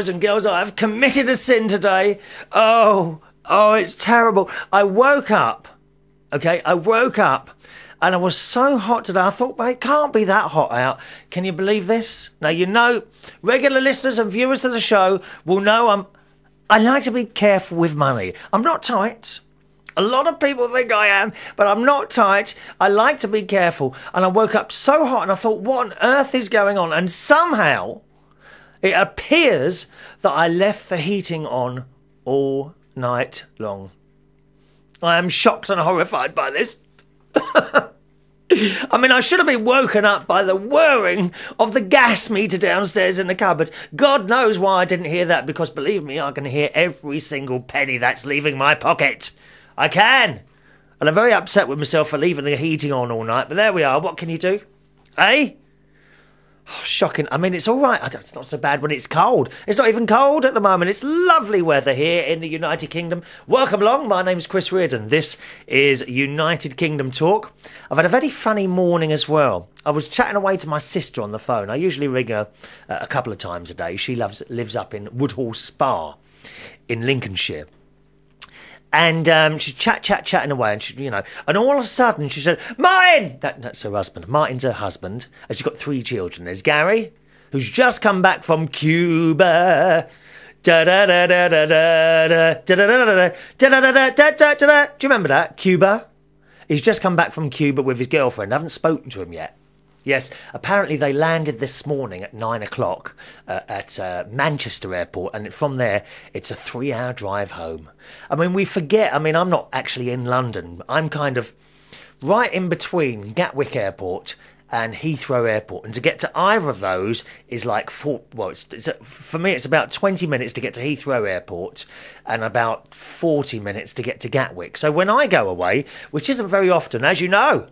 boys and girls, I have committed a sin today. Oh, it's terrible. I woke up, okay? I woke up and I was so hot today. I thought, well, it can't be that hot out. Can you believe this? Now, you know, regular listeners and viewers to the show will know I like to be careful with money. I'm not tight. A lot of people think I am, but I'm not tight. I like to be careful. And I woke up so hot and I thought, what on earth is going on? And somehow it appears that I left the heating on all night long. I am shocked and horrified by this. I mean, I should have been woken up by the whirring of the gas meter downstairs in the cupboard. God knows why I didn't hear that, because believe me, I can hear every single penny that's leaving my pocket. I can. And I'm very upset with myself for leaving the heating on all night, but there we are. What can you do? Eh? Oh, shocking. I mean, it's all right. It's not so bad when it's cold. It's not even cold at the moment. It's lovely weather here in the United Kingdom. Welcome along. My name's Chris Reardon. This is United Kingdom Talk. I've had a very funny morning as well. I was chatting away to my sister on the phone. I usually ring her a couple of times a day. She lives up in Woodhall Spa in Lincolnshire. And she's chatting away, and she, and all of a sudden she said, "Martin!" That's her husband. Martin's her husband, and she's got 3 children. There's Gary, who's just come back from Cuba. Da da da da da da da da da da da da da. Do you remember that? Cuba. He's just come back from Cuba with his girlfriend. I haven't spoken to him yet. Yes, apparently they landed this morning at 9 o'clock at Manchester Airport, and from there it's a 3-hour drive home. I mean, we forget, I'm not actually in London. I'm kind of right in between Gatwick Airport and Heathrow Airport, and to get to either of those is like, for me it's about 20 minutes to get to Heathrow Airport and about 40 minutes to get to Gatwick. So when I go away, which isn't very often, as you know,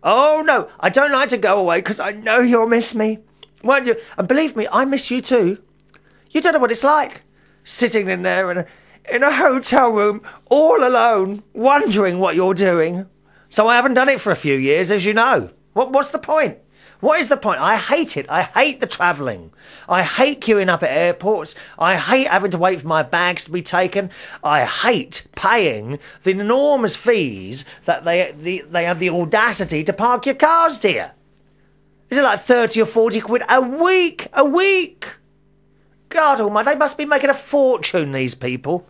oh, no, I don't like to go away because I know you'll miss me. Won't you? And believe me, I miss you too. You don't know what it's like, sitting in there in a hotel room all alone, wondering what you're doing. So I haven't done it for a few years, as you know. What's the point? What is the point? I hate it. I hate the travelling. I hate queuing up at airports. I hate having to wait for my bags to be taken. I hate paying the enormous fees that they have the audacity to park your cars, dear. Is it like 30 or 40 quid a week? A week? God almighty, they must be making a fortune, these people.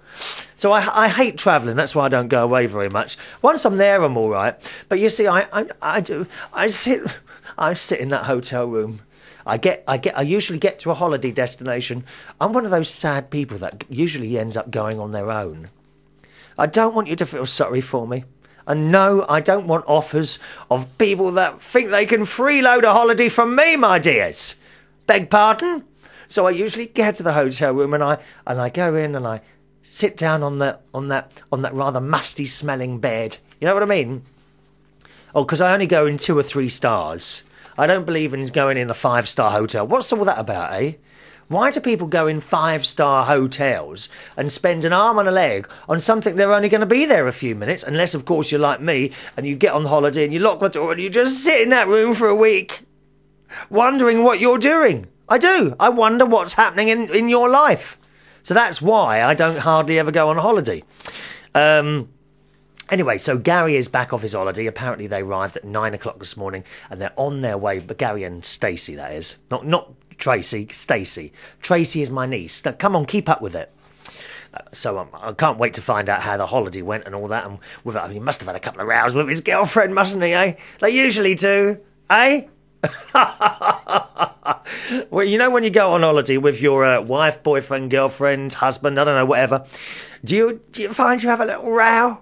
So I hate travelling. That's why I don't go away very much. Once I'm there, I'm all right. But you see, I sit in that hotel room. I usually get to a holiday destination. I'm one of those sad people that usually ends up going on their own. I don't want you to feel sorry for me. And no, I don't want offers of people that think they can freeload a holiday from me, my dears. Beg pardon? So I usually get to the hotel room and I go in and I sit down on that rather musty smelling bed. You know what I mean? Oh, because I only go in 2 or 3 stars. I don't believe in going in a 5-star hotel. What's all that about, eh? Why do people go in 5-star hotels and spend an arm and a leg on something they're only going to be there a few minutes? Unless, of course, you're like me and you get on holiday and you lock the door and you just sit in that room for a week, wondering what you're doing. I do. I wonder what's happening in your life. So that's why I don't hardly ever go on holiday. Anyway, so Gary is back off his holiday. Apparently they arrived at 9 o'clock this morning and they're on their way. But Gary and Stacey, that is. Not Tracy, Stacey. Tracy is my niece. Now, come on, keep up with it. So I can't wait to find out how the holiday went and all that. And he must have had a couple of rows with his girlfriend, mustn't he, eh? They usually do, eh? Well, you know when you go on holiday with your wife, boyfriend, girlfriend, husband, I don't know, whatever, do you find you have a little row?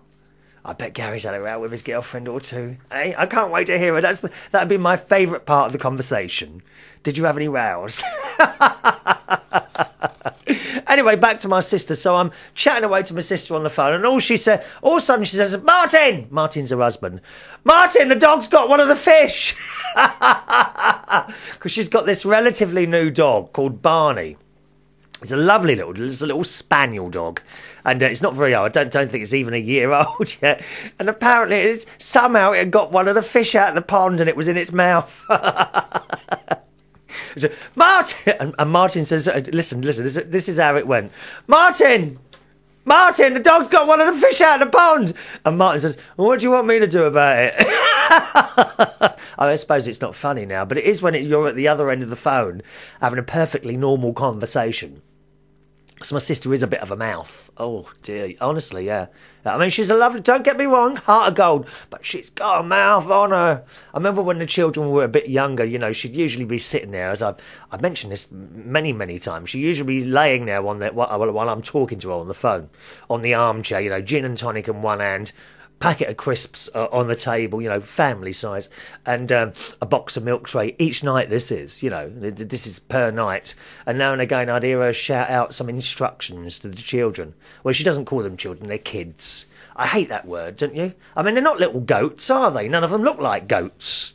I bet Gary's had a row with his girlfriend or two. Eh? I can't wait to hear it. That'd be my favourite part of the conversation. Did you have any rows? Anyway, back to my sister. So I'm chatting away to my sister on the phone, and all of a sudden she says, "Martin!" Martin's her husband. "Martin, the dog's got one of the fish." Because she's got this relatively new dog called Barney. It's a lovely little spaniel dog. And it's not very old. I don't think it's even a year old yet. And apparently somehow it had got one of the fish out of the pond and it was in its mouth. Martin! And Martin says, listen, this is how it went. Martin, the dog's got one of the fish out of the pond. And Martin says, well, what do you want me to do about it? I suppose it's not funny now, but it is when you're at the other end of the phone having a perfectly normal conversation. Because my sister is a bit of a mouth. Oh, dear. Honestly, yeah. I mean, she's a lovely... Don't get me wrong, heart of gold. But she's got a mouth on her. I remember when the children were a bit younger, you know, she'd usually be sitting there, as I've mentioned this many, many times. She'd usually be laying there while I'm talking to her on the phone, on the armchair, you know, gin and tonic in one hand, packet of crisps on the table, you know, family size, and a box of milk tray each night. This is per night. And now and again I'd hear her shout out some instructions to the children. Well, she doesn't call them children, they're kids. I hate that word, don't you? I mean, they're not little goats, are they? None of them look like goats.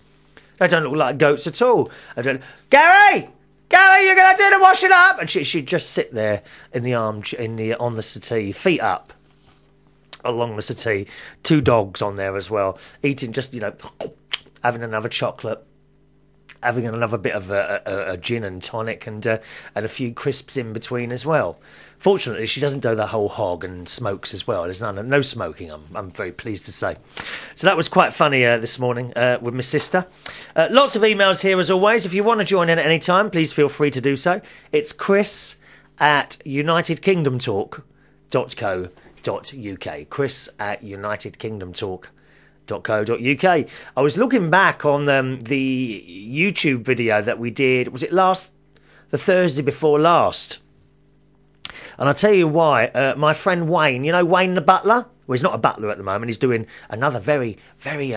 They don't look like goats at all. Gary, you're going to do the washing up. And she'd just sit there in the armchair, on the settee, feet up along the settee, two dogs on there as well, eating, just, you know, having another chocolate, having another bit of a gin and tonic, and a few crisps in between as well. Fortunately, she doesn't do the whole hog and smokes as well. There's no smoking, I'm very pleased to say. So that was quite funny this morning with my sister. Lots of emails here as always. If you want to join in at any time, please feel free to do so. It's chris@unitedkingdomtalk.co.uk. chris@unitedkingdomtalk.co.uk. I was looking back on the YouTube video that we did, was it the Thursday before last? And I'll tell you why. My friend Wayne, you know Wayne the butler? Well, he's not a butler at the moment. He's doing another very, very,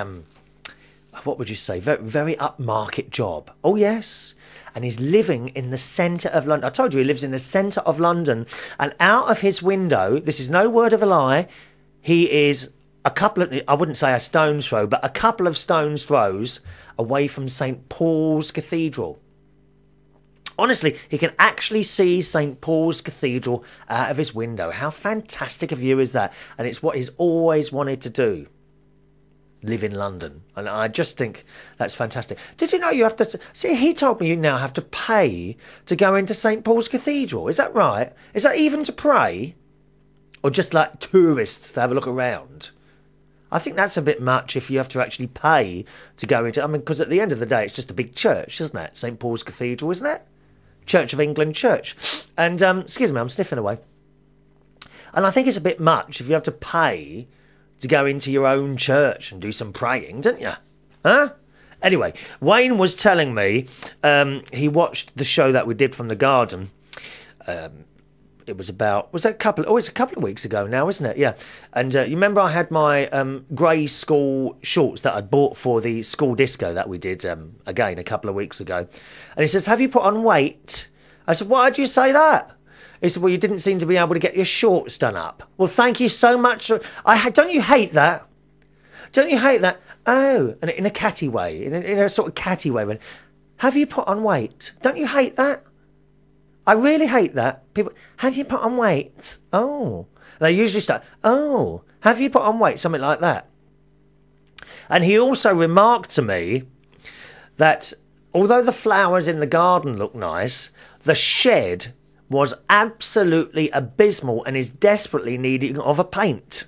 what would you say, very, very upmarket job. Oh, yes. And he's living in the centre of London. I told you he lives in the centre of London. And out of his window, this is no word of a lie, he is I wouldn't say a stone's throw, but a couple of stone's throws away from St. Paul's Cathedral. Honestly, he can actually see St. Paul's Cathedral out of his window. How fantastic a view is that? And it's what he's always wanted to do. Live in London. And I just think that's fantastic. Did you know you have to... See, he told me you now have to pay to go into St. Paul's Cathedral. Is that right? Is that even to pray? Or just like tourists to have a look around? I think that's a bit much if you have to actually pay to go into... I mean, because at the end of the day, it's just a big church, isn't it? St. Paul's Cathedral, isn't it? Church of England Church. And, excuse me, I'm sniffing away. And I think it's a bit much if you have to pay to go into your own church and do some praying, don't you? Huh? Anyway, Wayne was telling me he watched the show that we did from the garden. It was about... it's a couple of weeks ago now, isn't it? Yeah. And you remember I had my grey school shorts that I'd bought for the school disco that we did, again, a couple of weeks ago. And he says, have you put on weight? I said, why did you say that? He said, well, you didn't seem to be able to get your shorts done up. Well, thank you so much. Don't you hate that? Don't you hate that? Oh, and in a catty way, in a sort of catty way. Have you put on weight? Don't you hate that? I really hate that. People, have you put on weight? Oh. They usually start, oh, have you put on weight? Something like that. And he also remarked to me that although the flowers in the garden look nice, the shed was absolutely abysmal and is desperately needing of a paint.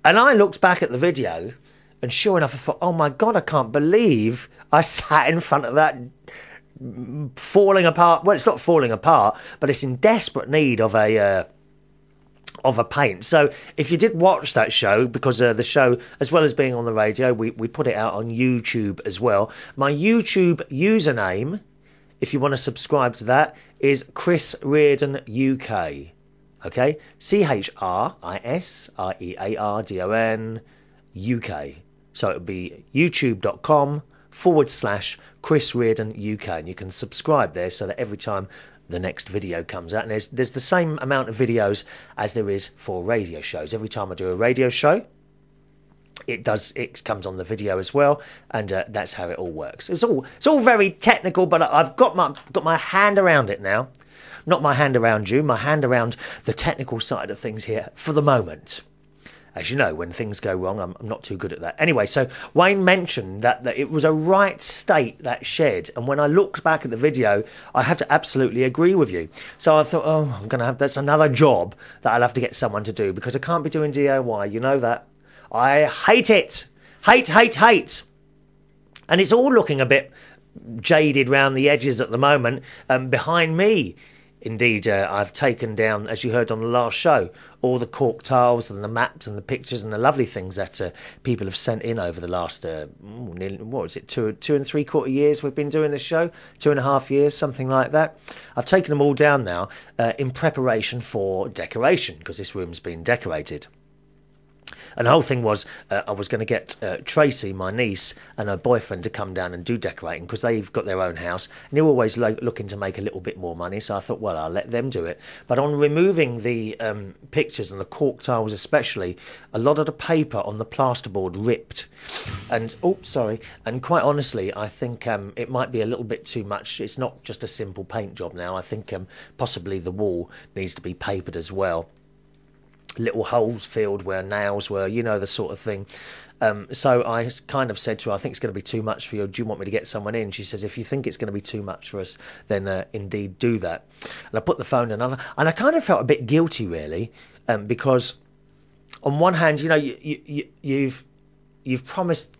And I looked back at the video and sure enough I thought, oh my God, I can't believe I sat in front of that falling apart. Well, it's not falling apart, but it's in desperate need of a paint. So if you did watch that show, because the show, as well as being on the radio, we put it out on YouTube as well. My YouTube username, if you want to subscribe to that, is Chris Reardon UK. Okay? ChrisReardon UK. So it would be youtube.com/Chris Reardon UK, and you can subscribe there so that every time the next video comes out, and there's the same amount of videos as there is for radio shows. Every time I do a radio show, it comes on the video as well, and that's how it all works. It's all very technical, but I've got my hand around it now. Not my hand around you, my hand around the technical side of things here for the moment. As you know, when things go wrong, I'm not too good at that. Anyway, so Wayne mentioned that it was a right state, that shed. And when I looked back at the video, I have to absolutely agree with you. So I thought, oh, that's another job that I'll have to get someone to do, because I can't be doing DIY. You know that. I hate it. Hate, hate, hate. And it's all looking a bit jaded round the edges at the moment. Behind me, indeed, I've taken down, as you heard on the last show, all the cork tiles and the maps and the pictures and the lovely things that people have sent in over the last, what was it, 2 3/4 years we've been doing this show? 2.5 years, something like that. I've taken them all down now in preparation for decoration, because this room's been decorated. And the whole thing was, I was going to get Tracey, my niece, and her boyfriend to come down and do decorating, because they've got their own house, and they're always looking to make a little bit more money. So I thought, well, I'll let them do it. But on removing the pictures and the cork tiles especially, a lot of the paper on the plasterboard ripped. And, and quite honestly, I think it might be a little bit too much. It's not just a simple paint job now. I think possibly the wall needs to be papered as well. Little holes filled where nails were, you know, the sort of thing. So I kind of said to her, I think it's going to be too much for you. Do you want me to get someone in? She says, if you think it's going to be too much for us, then indeed do that. And I put the phone in, and I kind of felt a bit guilty, really, because on one hand, you know, you've promised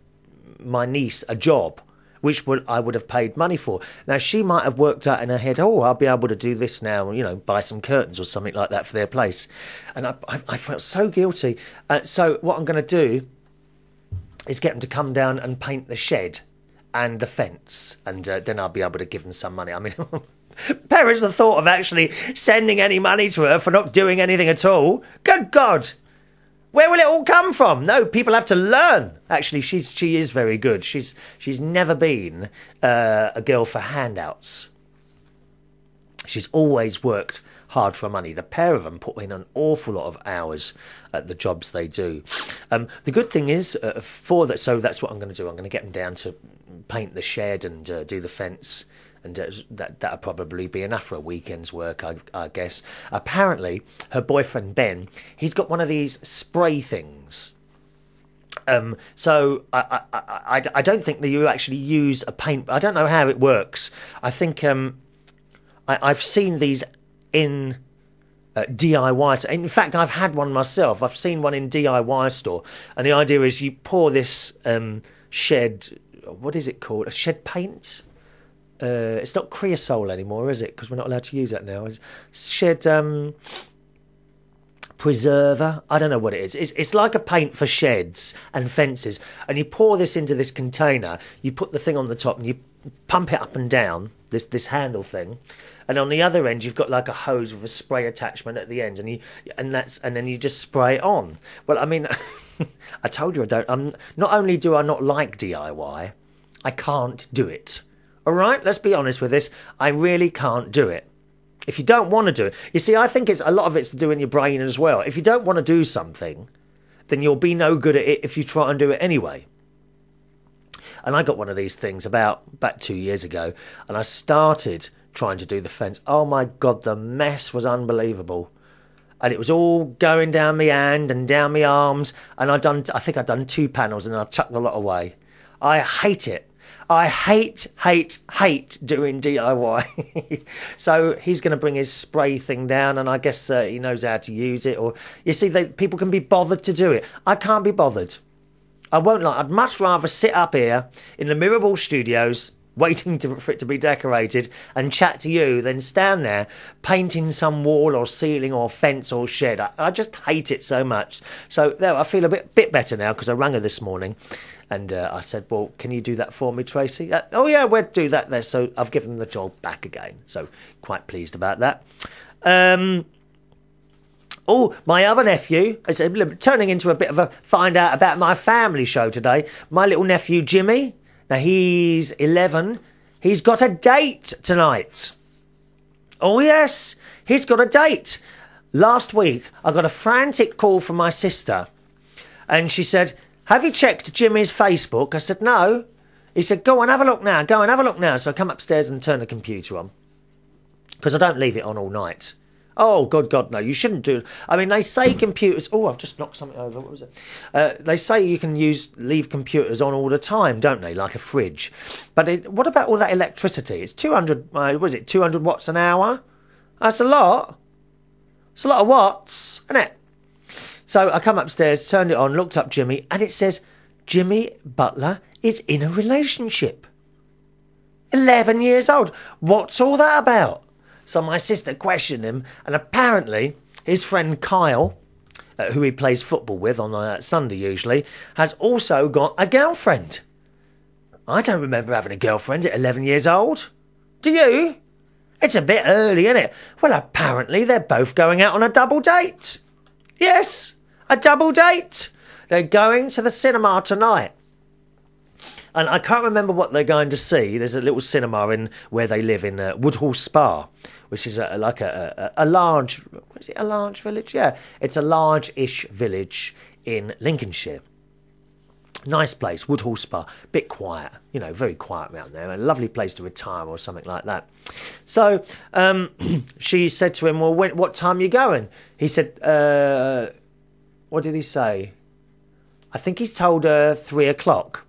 my niece a job, which I would have paid money for. Now, she might have worked out in her head, oh, I'll be able to do this now, you know, buy some curtains or something like that for their place. And I felt so guilty. So what I'm going to do is get them to come down and paint the shed and the fence, and then I'll be able to give them some money. I mean, parents, the thought of actually sending any money to her for not doing anything at all. Good God! Where will it all come from? No, people have to learn. Actually, she is very good. She's never been a girl for handouts. She's always worked hard for money. The pair of them put in an awful lot of hours at the jobs they do. The good thing is, for that, so that's what I'm going to do. I'm going to get them down to paint the shed and do the fence. And that'll probably be enough for a weekend's work, I guess. Apparently, her boyfriend, Ben, he's got one of these spray things. So I don't think that you actually use a paint... I don't know how it works. I think I've seen these in DIY. In fact, I've had one myself. I've seen one in DIY store. And the idea is you pour this shed... What is it called? A shed paint? It's not creosol anymore, is it? Because we're not allowed to use that now. It's shed preserver. I don't know what it is. It's like a paint for sheds and fences. And you pour this into this container. You put the thing on the top and you pump it up and down, this handle thing. And on the other end, you've got like a hose with a spray attachment at the end, and then you just spray it on. Well, I mean, I told you I don't. Not only do I not like DIY, I can't do it. All right, let's be honest with this. I really can't do it. If you don't want to do it, you see, I think a lot of it's to do in your brain as well. If you don't want to do something, then you'll be no good at it if you try and do it anyway. And I got one of these things about 2 years ago, and I started trying to do the fence. Oh my God, the mess was unbelievable. And it was all going down my hand and down my arms, and I think I'd done 2 panels, and I chucked a lot away. I hate it. I hate doing DIY. So he's going to bring his spray thing down, and I guess he knows how to use it. Or you see, people can be bothered to do it. I can't be bothered. I won't lie. I'd much rather sit up here in the Mirrorball Studios waiting for it to be decorated and chat to you than stand there painting some wall or ceiling or fence or shed. I just hate it so much. So there, I feel a bit better now, because I rang her this morning and I said, well, can you do that for me, Tracey? Oh yeah, we'll do that there. So I've given them the job back again. So quite pleased about that. Oh, my other nephew is turning into a bit of a find out about my family show today. My little nephew, Jimmy. Now, he's 11. He's got a date tonight. Oh, yes. He's got a date. Last week, I got a frantic call from my sister. And she said, have you checked Jimmy's Facebook? I said, no. He said, go and have a look now. Go and have a look now. So I come upstairs and turn the computer on, because I don't leave it on all night. Oh, God, no, you shouldn't do it. I mean, they say computers... Oh, I've just knocked something over. What was it? They say you can leave computers on all the time, don't they, like a fridge. But what about all that electricity? It's 200, 200 watts an hour? That's a lot. It's a lot of watts, isn't it? So I come upstairs, turned it on, looked up Jimmy, and it says, Jimmy Butler is in a relationship. 11 years old. What's all that about? So my sister questioned him, and apparently his friend Kyle, who he plays football with on Sunday usually, has also got a girlfriend. I don't remember having a girlfriend at 11 years old. Do you? It's a bit early, isn't it? Well, apparently they're both going out on a double date. Yes, a double date. They're going to the cinema tonight. And I can't remember what they're going to see. There's a little cinema in where they live in Woodhall Spa, which is like a large... Is it a large village? Yeah, it's a large-ish village in Lincolnshire. Nice place, Woodhall Spa. Bit quiet, very quiet around there. A lovely place to retire or something like that. So she said to him, well, what time are you going? He said, what did he say? I think he's told her 3 o'clock.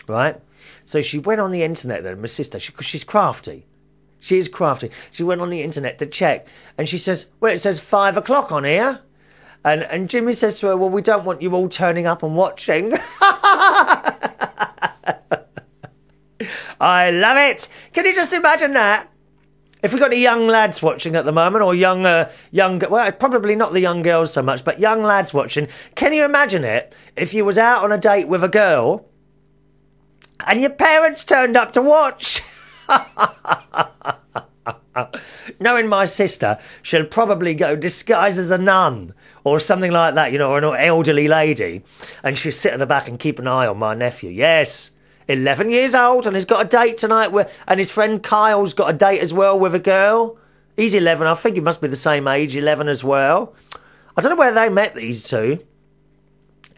Right? So she went on the internet then, my sister, because she's crafty. She is crafty. She went on the internet to check, and she says, well, it says 5 o'clock on here. And Jimmy says to her, well, we don't want you all turning up and watching. I love it. Can you just imagine that? If we've got any young lads watching at the moment, or well, probably not the young girls so much, but young lads watching, can you imagine it if you was out on a date with a girl and your parents turned up to watch? Knowing my sister, she'll probably go disguised as a nun or something like that, or an elderly lady, and she'll sit at the back and keep an eye on my nephew. Yes, 11 years old, and he's got a date tonight and his friend Kyle's got a date as well with a girl. He's 11. I think he must be the same age, 11 as well. I don't know where they met, these two.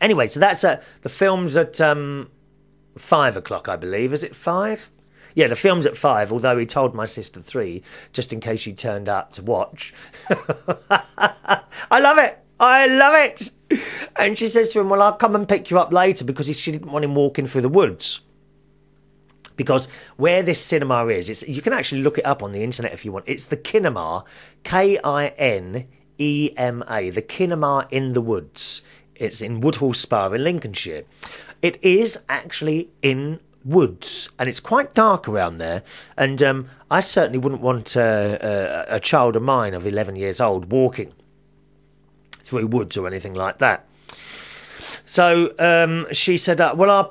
Anyway, so that's the film's at 5 o'clock, I believe. Is it 5? Yeah, the film's at 5, although he told my sister 3, just in case she turned up to watch. I love it. I love it. And she says to him, well, I'll come and pick you up later, because she didn't want him walking through the woods. Because where this cinema is, you can actually look it up on the internet if you want. It's the Kinema, Kinema, the Kinema in the Woods. It's in Woodhall Spa in Lincolnshire. It is actually in woods, and it's quite dark around there, and I certainly wouldn't want a child of mine of 11 years old walking through woods or anything like that. So she said, well, I'll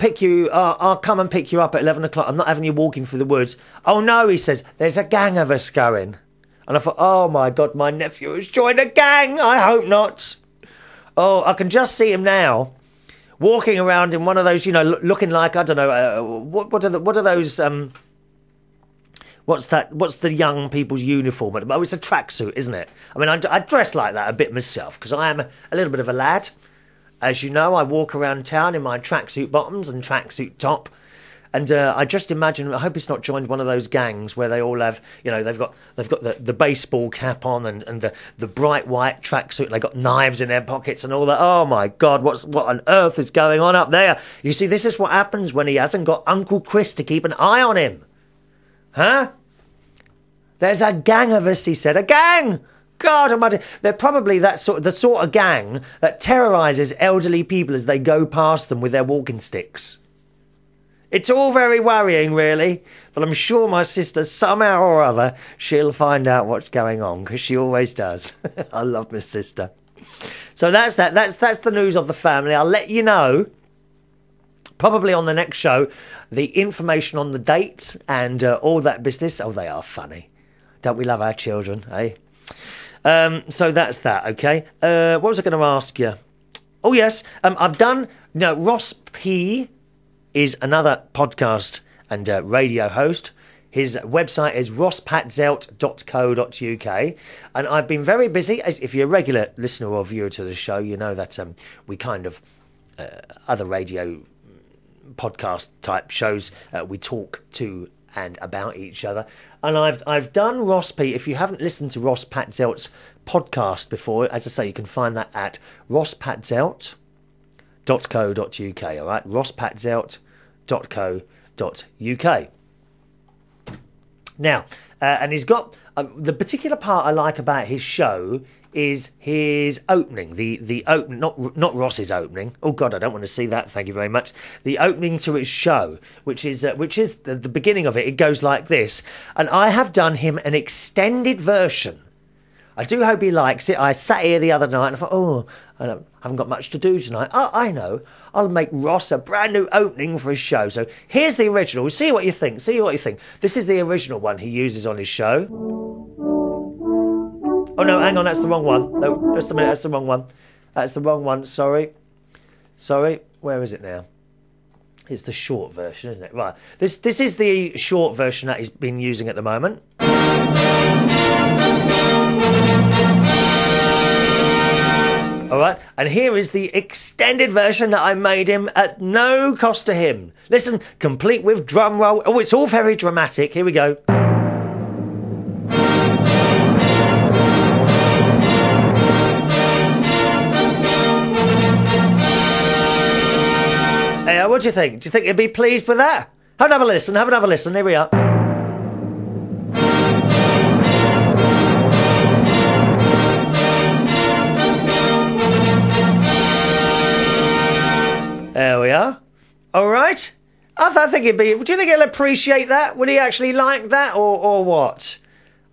come and pick you up at 11 o'clock. I'm not having you walking through the woods. Oh no, he says, there's a gang of us going. And I thought, oh my God, my nephew has joined a gang. I hope not. Oh, I can just see him now, walking around in one of those, looking like, I don't know, what are those, what's the young people's uniform? Oh, it's a tracksuit, isn't it? I mean, I dress like that a bit myself, because I am a little bit of a lad. As you know, I walk around town in my tracksuit bottoms and tracksuit top. And I just imagine, I hope it's not joined one of those gangs where they all have, they've got the baseball cap on and the bright white tracksuit. They've got knives in their pockets and all that. Oh my God, what on earth is going on up there? You see, this is what happens when he hasn't got Uncle Chris to keep an eye on him. Huh? There's a gang of us, he said. A gang! God almighty. They're probably the sort of gang that terrorises elderly people as they go past them with their walking sticks. It's all very worrying, really, but I'm sure my sister, somehow or other, she'll find out what's going on, because she always does. I love my sister. So that's that. That's the news of the family. I'll let you know, probably on the next show, the information on the dates and all that business. Oh, they are funny. Don't we love our children, eh? So that's that, okay? What was I going to ask you? Oh, yes, I've done... Ross P is another podcast and radio host. His website is rosspatzout.co.uk, and I've been very busy. If you're a regular listener or viewer to the show, you know that we kind of... other radio podcast type shows, we talk to and about each other. And I've done Ross P. If you haven't listened to Ross Patzelt's podcast before, as I say, you can find that at rosspatzeldt.co.uk. All right, rosspatzeldt.co.uk. Now, and he's got the particular part I like about his show is his opening, the open, not Ross's opening. Oh God, I don't want to see that. Thank you very much. The opening to his show, which is the beginning of it. It goes like this, and I have done him an extended version. I do hope he likes it. I sat here the other night and I thought, oh, I haven't got much to do tonight. Oh, I know. I'll make Ross a brand new opening for his show. So here's the original. See what you think. See what you think. This is the original one he uses on his show. Oh, no, hang on, that's the wrong one. No, just a minute, that's the wrong one. That's the wrong one, sorry. Sorry, where is it now? It's the short version, isn't it? Right, this is the short version that he's been using at the moment. All right, and here is the extended version that I made him at no cost to him. Listen, complete with drum roll. Oh, it's all very dramatic. Here we go. What do you think? Do you think you'd be pleased with that? Have another listen, have another listen. Here we are. There we are. All right. I think he'd be... Do you think he'll appreciate that? Will he actually like that or what?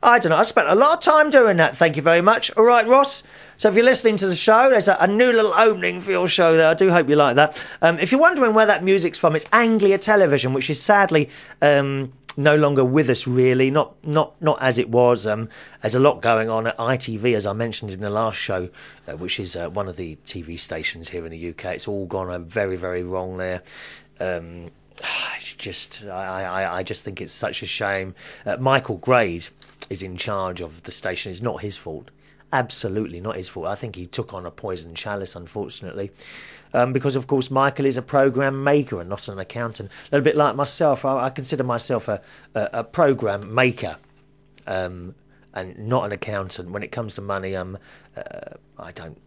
I don't know. I spent a lot of time doing that. Thank you very much. All right, Ross. So if you're listening to the show, there's a new little opening for your show there. I do hope you like that. If you're wondering where that music's from, it's Anglia Television, which is sadly no longer with us, really. Not as it was. There's a lot going on at ITV, as I mentioned in the last show, which is one of the TV stations here in the UK. It's all gone very, very wrong there. I just think it's such a shame. Michael Grade is in charge of the station. It's not his fault. Absolutely not his fault. I think he took on a poison chalice, unfortunately, because, of course, Michael is a programme maker and not an accountant. A little bit like myself. I consider myself a programme maker and not an accountant. When it comes to money, I don't,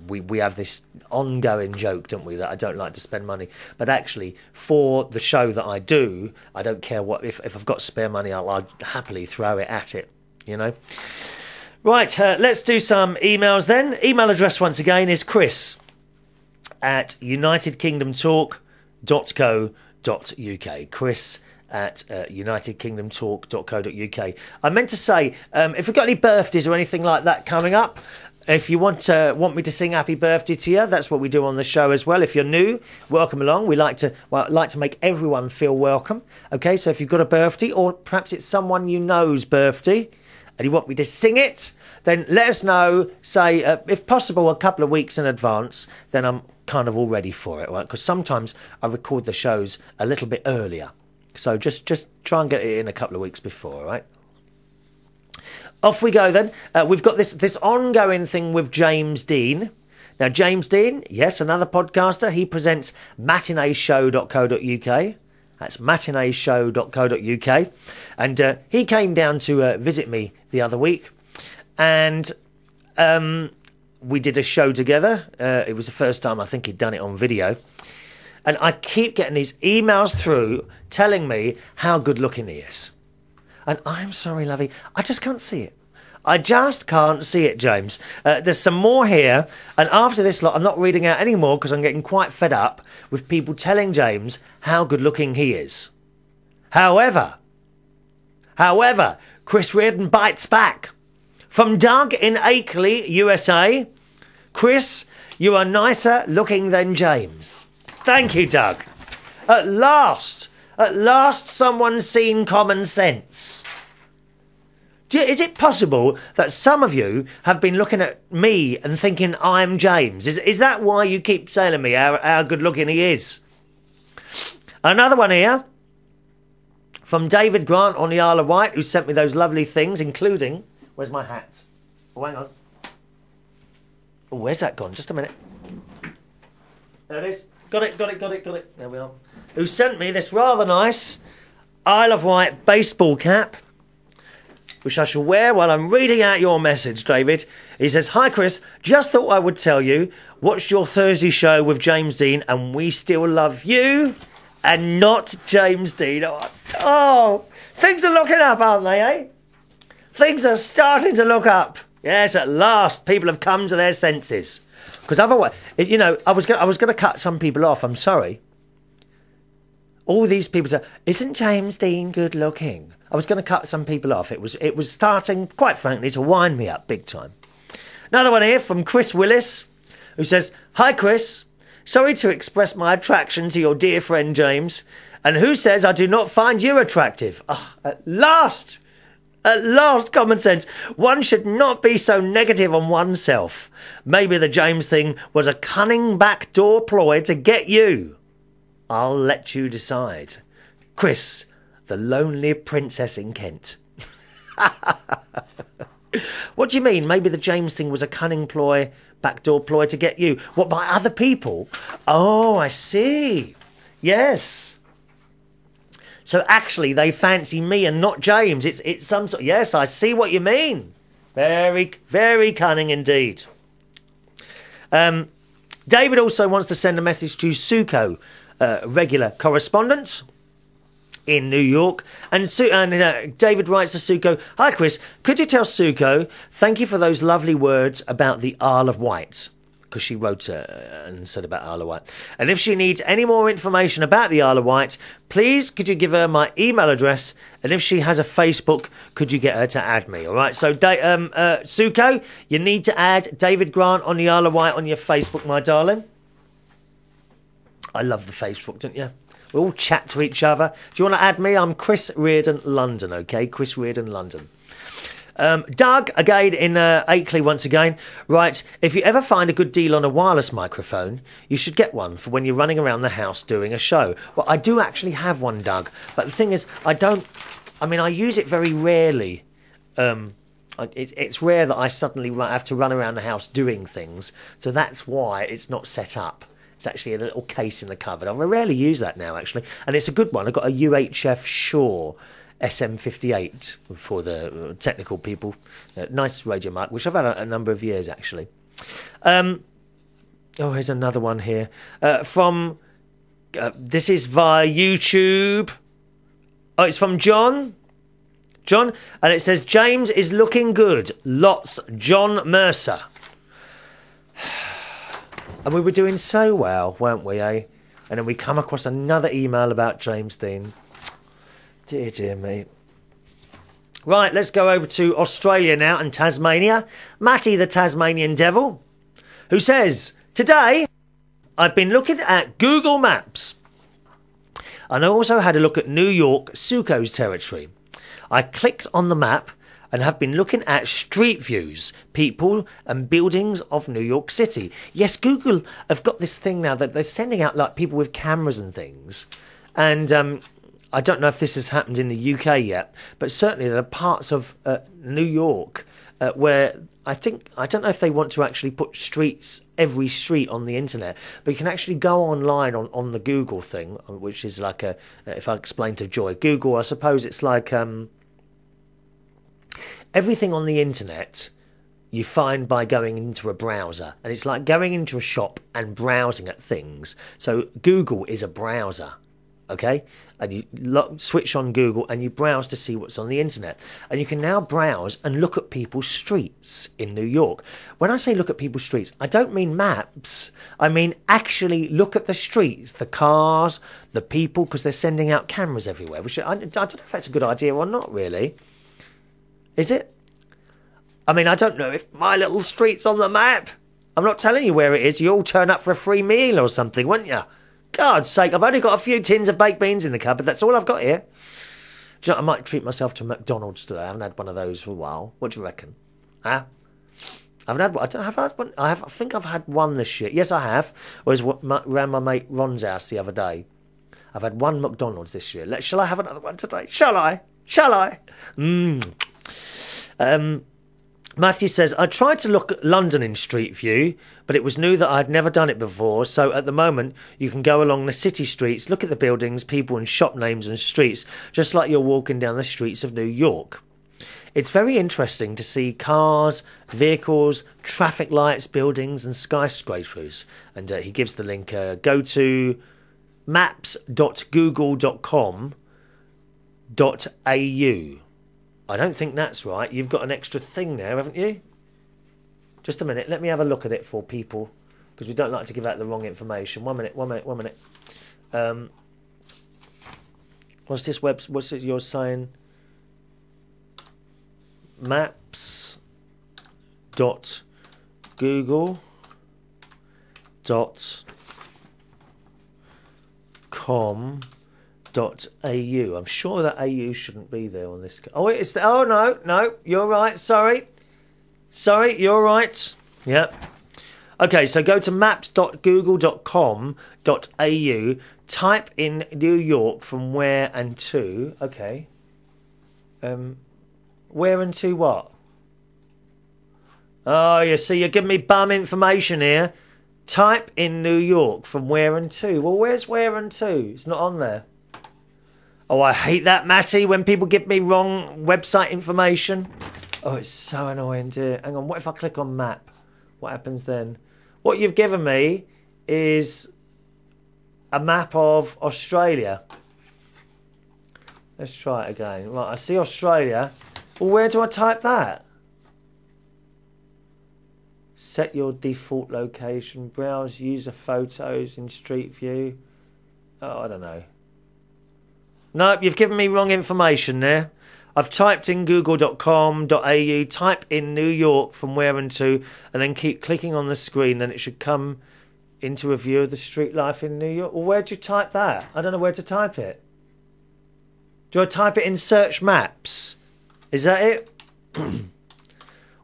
we have this ongoing joke, don't we, that I don't like to spend money. But actually, for the show that I do, I don't care what, if I've got spare money, I'll happily throw it at it, you know. Right, let's do some emails then. Email address once again is chris@unitedkingdomtalk.co.uk. chris@unitedkingdomtalk.co.uk. I meant to say, if you've got any birthdays or anything like that coming up, if you want me to sing happy birthday to you, that's what we do on the show as well. If you're new, welcome along. We like to make everyone feel welcome. Okay, so if you've got a birthday, or perhaps it's someone you know's birthday, and you want me to sing it, then let us know, say, if possible, a couple of weeks in advance, then I'm kind of all ready for it, right? Because sometimes I record the shows a little bit earlier. So just try and get it in a couple of weeks before, right? Off we go then. We've got this ongoing thing with James Dean. Now, James Dean, yes, another podcaster. He presents matineeshow.co.uk. That's matineeshow.co.uk. And he came down to visit me the other week. And we did a show together. It was the first time I think he'd done it on video. And I keep getting these emails through telling me how good looking he is. And I'm sorry, lovey, I just can't see it. I just can't see it, James. There's some more here, and after this lot, I'm not reading out any more because I'm getting quite fed up with people telling James how good-looking he is. However, Chris Reardon bites back. From Doug in Akeley, USA, Chris, you are nicer looking than James. Thank you, Doug. At last, someone's seen common sense. Is it possible that some of you have been looking at me and thinking I'm James? Is that why you keep telling me how good looking he is? Another one here from David Grant on the Isle of Wight, who sent me those lovely things, including... Where's my hat? Oh, hang on. Oh, where's that gone? Just a minute. There it is. Got it. There we are. Who sent me this rather nice Isle of Wight baseball cap, which I shall wear while I'm reading out your message, David. He says, "Hi, Chris. Just thought I would tell you, watched your Thursday show with James Dean, and we still love you and not James Dean." Oh, things are looking up, aren't they, eh? Things are starting to look up. Yes, at last, people have come to their senses. Because otherwise, you know, I was going to cut some people off. I'm sorry. All these people say, "Isn't James Dean good looking?" I was going to cut some people off. It was starting, quite frankly, to wind me up big time. Another one here from Chris Willis, who says, "Hi, Chris. Sorry to express my attraction to your dear friend James. And who says I do not find you attractive?" Oh, at last, common sense. One should not be so negative on oneself. Maybe the James thing was a cunning backdoor ploy to get you. I'll let you decide. Chris, the lonely princess in Kent. What do you mean? Maybe the James thing was a cunning ploy, backdoor ploy to get you. What, by other people? Oh, I see. Yes. So actually they fancy me and not James. It's some sort... Yes, I see what you mean. Very, very cunning indeed. David also wants to send a message to Suko, regular correspondent in New York. And David writes to Suko, "Hi, Chris. Could you tell Suko, thank you for those lovely words about the Isle of Wight." Because she wrote and said about Isle of Wight. "And if she needs any more information about the Isle of Wight, please could you give her my email address? And if she has a Facebook, could you get her to add me?" All right, so Suko, you need to add David Grant on the Isle of Wight on your Facebook, my darling. I love the Facebook, don't you? We all chat to each other. If you want to add me, I'm Chris Reardon London, okay? Chris Reardon London. Doug, again in Akeley once again, writes, "If you ever find a good deal on a wireless microphone, you should get one for when you're running around the house doing a show." Well, I do actually have one, Doug, but the thing is, I use it very rarely. It's rare that I suddenly have to run around the house doing things, so that's why it's not set up. It's actually a little case in the cupboard. I rarely use that now, actually, and it's a good one. I've got a UHF Shaw SM58 for the technical people. Nice radio mic, which I've had a number of years, actually. Here's another one here. This is via YouTube. Oh, it's from John. And it says, "James is looking good. Lots, John Mercer." And we were doing so well, weren't we, eh? And then we come across another email about James Dean. Dear, dear me. Right, let's go over to Australia now and Tasmania. Matty, the Tasmanian devil, who says, "Today, I've been looking at Google Maps. And I also had a look at New York, Suko's territory. I clicked on the map and have been looking at street views, people and buildings of New York City." Yes, Google have got this thing now that they're sending out like people with cameras and things. And I don't know if this has happened in the UK yet, but certainly there are parts of New York where I don't know if they want to actually put every street on the internet, but you can actually go online on the Google thing, which is like if I explain to Joy, Google, I suppose it's like everything on the internet you find by going into a browser, and it's like going into a shop and browsing at things. So Google is a browser. Okay, and you switch on Google and you browse to see what's on the internet, and you can now browse and look at people's streets in New York. When I say look at people's streets, I don't mean maps. I mean actually look at the streets, the cars, the people, because they're sending out cameras everywhere, which I don't know if that's a good idea or not, really. Is it? I mean, I don't know if my little street's on the map. I'm not telling you where it is. You all turn up for a free meal or something, wouldn't you? God's sake, I've only got a few tins of baked beans in the cupboard. That's all I've got here. Do you know, I might treat myself to McDonald's today. I haven't had one of those for a while. What do you reckon? Huh? I haven't had one. Have I had one? I think I've had one this year. Yes, I have. I was around my mate Ron's house the other day. I've had one McDonald's this year. Shall I have another one today? Shall I? Matthew says, I tried to look at London in Street View, but it was new that I'd never done it before. So at the moment, you can go along the city streets, look at the buildings, people and shop names and streets, just like you're walking down the streets of New York. It's very interesting to see cars, vehicles, traffic lights, buildings and skyscrapers. And he gives the link, go to maps.google.com.au. I don't think that's right. You've got an extra thing there, haven't you? Just a minute. Let me have a look at it for people, because we don't like to give out the wrong information. 1 minute. What's this web? What's it you're saying? Maps.google.com.au. I'm sure that AU shouldn't be there on this. Oh, it's the, oh no, you're right. Sorry, you're right. Yep. Okay, so go to maps.google.com.au. Type in New York from where and to. Okay. Where and to what? Oh, you see, you're giving me bum information here. Type in New York from where and to. Well, where's where and to? It's not on there. Oh, I hate that, Matty, when people give me wrong website information. Oh, it's so annoying, dear. Hang on, what if I click on map? What happens then? What you've given me is a map of Australia. Let's try it again. Right, I see Australia. Well, where do I type that? Set your default location. Browse user photos in Street View. Oh, I don't know. Nope, you've given me wrong information there. I've typed in google.com.au, type in New York from where and to, and then keep clicking on the screen, and it should come into a view of the street life in New York. Well, where'd you type that? I don't know where to type it. Do I type it in search maps? Is that it?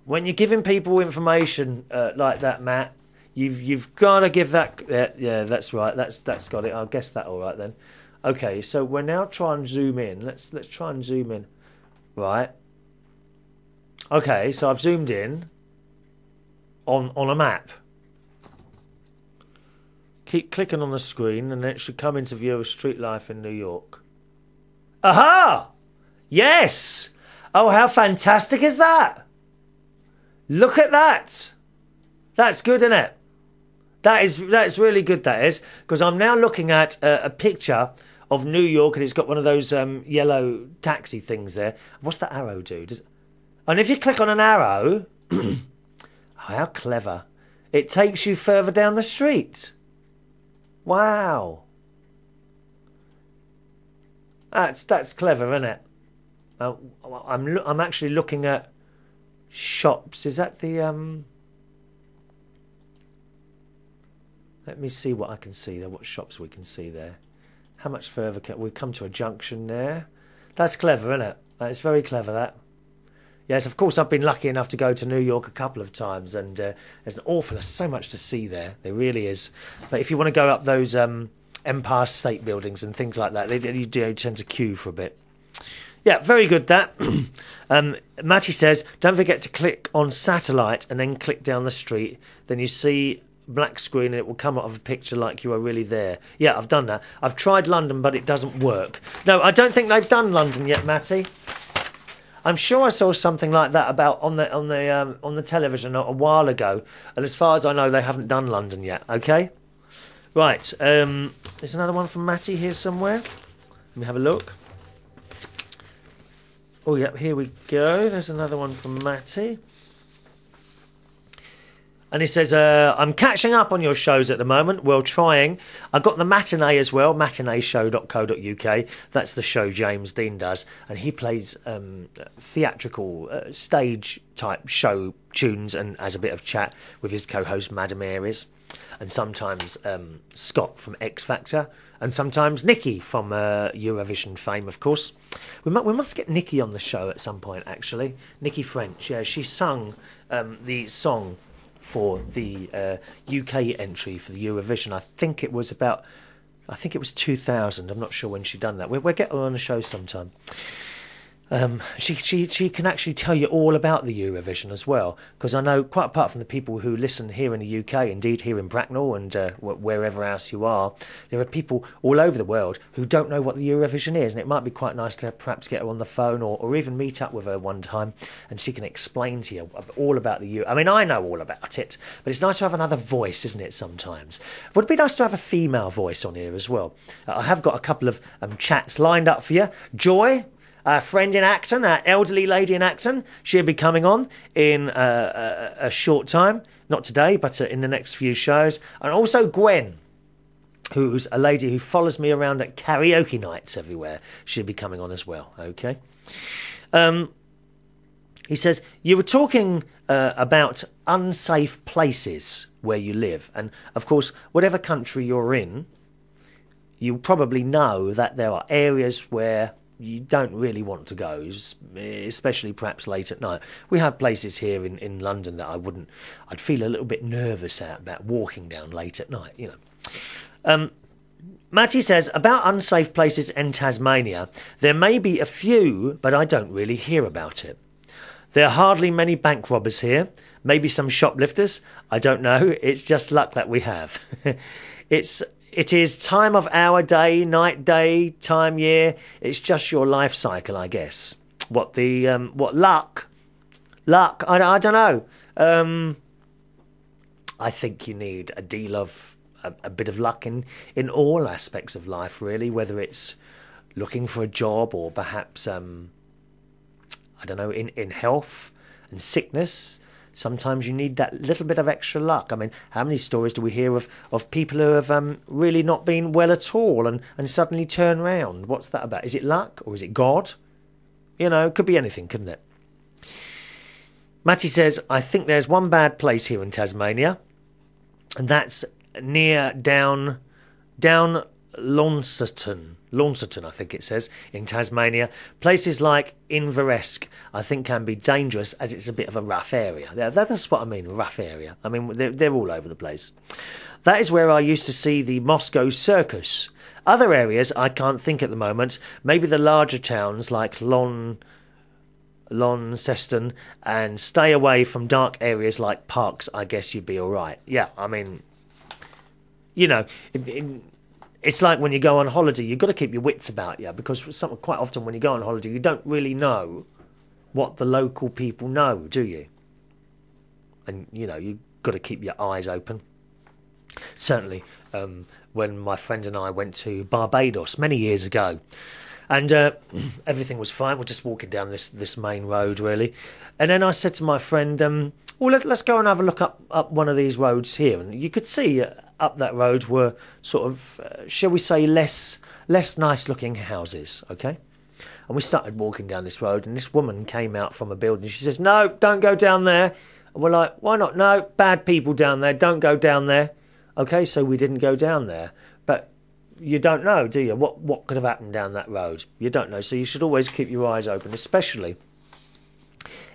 When you're giving people information like that, Matt, you've got to give that... yeah, that's right. That's got it. I'll guess that all right then. Okay, so we're now trying to zoom in. Let's try and zoom in. Right. Okay, so I've zoomed in on a map. Keep clicking on the screen and it should come into view of street life in New York. Aha! Yes! Oh, how fantastic is that? Look at that. That's good, isn't it? That's really good, that is. Because I'm now looking at a picture of New York, and it's got one of those yellow taxi things there. What's that arrow do? And if you click on an arrow, how clever. It takes you further down the street. Wow. That's clever, isn't it? I'm actually looking at shops. Is that the... Let me see what I can see there, what shops we can see there. How much further can... We've come to a junction there. That's clever, isn't it? That's very clever, that. Yes, of course, I've been lucky enough to go to New York a couple of times, and there's so much to see there. There really is. But if you want to go up those Empire State Buildings and things like that, you do tend to queue for a bit. Yeah, very good, that. Matty says, don't forget to click on satellite and then click down the street. Then you see... black screen and it will come out of a picture like you are really there. Yeah, I've done that. I've tried London, but it doesn't work. No, I don't think they've done London yet, Matty. I'm sure I saw something like that about on the television a while ago, and as far as I know, they haven't done London yet. Okay, right. There's another one from Matty here somewhere. Let me have a look. Oh, yep, here we go. There's another one from Matty. And he says, I'm catching up on your shows at the moment. Well, trying. I've got the matinee as well, matineeshow.co.uk. That's the show James Dean does. And he plays theatrical stage-type show tunes and has a bit of chat with his co-host, Madam Aries. And sometimes Scott from X Factor. And sometimes Nikki from Eurovision fame, of course. We must get Nikki on the show at some point, actually. Nikki French, yeah. She sung the song... for the UK entry for the Eurovision. I think it was 2000. I'm not sure when she done that. We'll get her on the show sometime. She can actually tell you all about the Eurovision as well, because I know, quite apart from the people who listen here in the UK, indeed here in Bracknell and wherever else you are, there are people all over the world who don't know what the Eurovision is, and it might be quite nice to perhaps get her on the phone or even meet up with her one time, and she can explain to you all about the I mean, I know all about it, but it's nice to have another voice, isn't it, sometimes? Would it be nice to have a female voice on here as well? I have got a couple of chats lined up for you. Joy, our friend in Acton, our elderly lady in Acton, she'll be coming on in a short time. Not today, but in the next few shows. And also Gwen, who's a lady who follows me around at karaoke nights everywhere. She'll be coming on as well, okay? He says, you were talking about unsafe places where you live. And, of course, whatever country you're in, you probably know that there are areas where you don't really want to go, especially perhaps late at night. We have places here in London that I'd feel a little bit nervous about walking down late at night, you know. Matty says, about unsafe places in Tasmania, there may be a few, but I don't really hear about it. There are hardly many bank robbers here, maybe some shoplifters, I don't know, it's just luck that we have. It is time of hour, day, night, day, time, year. It's just your life cycle, I guess. What luck? Luck, I don't know. I think you need a deal of, a bit of luck in all aspects of life, really, whether it's looking for a job or perhaps, I don't know, in health and sickness. Sometimes you need that little bit of extra luck. I mean, how many stories do we hear of people who have really not been well at all and suddenly turn round? What's that about? Is it luck or is it God? You know, it could be anything, couldn't it? Matty says, I think there's one bad place here in Tasmania, and that's near down Launceston, I think it says, in Tasmania. Places like Inveresk, I think, can be dangerous as it's a bit of a rough area. That's what I mean, rough area. I mean, they're all over the place. That is where I used to see the Moscow Circus. Other areas I can't think at the moment. Maybe the larger towns like Launceston, and stay away from dark areas like parks. I guess you'd be all right. Yeah, I mean, you know, it's like when you go on holiday, you've got to keep your wits about you, because quite often when you go on holiday, you don't really know what the local people know, do you? And, you know, you've got to keep your eyes open. Certainly, when my friend and I went to Barbados many years ago, and everything was fine, we're just walking down this main road, really. And then I said to my friend, well, let's go and have a look up one of these roads here. And you could see up that road were sort of, shall we say, less nice-looking houses, okay? And we started walking down this road, and this woman came out from a building. She says, no, don't go down there. And we're like, why not? No, bad people down there, don't go down there. Okay, so we didn't go down there. But you don't know, do you? What could have happened down that road? You don't know, so you should always keep your eyes open, especially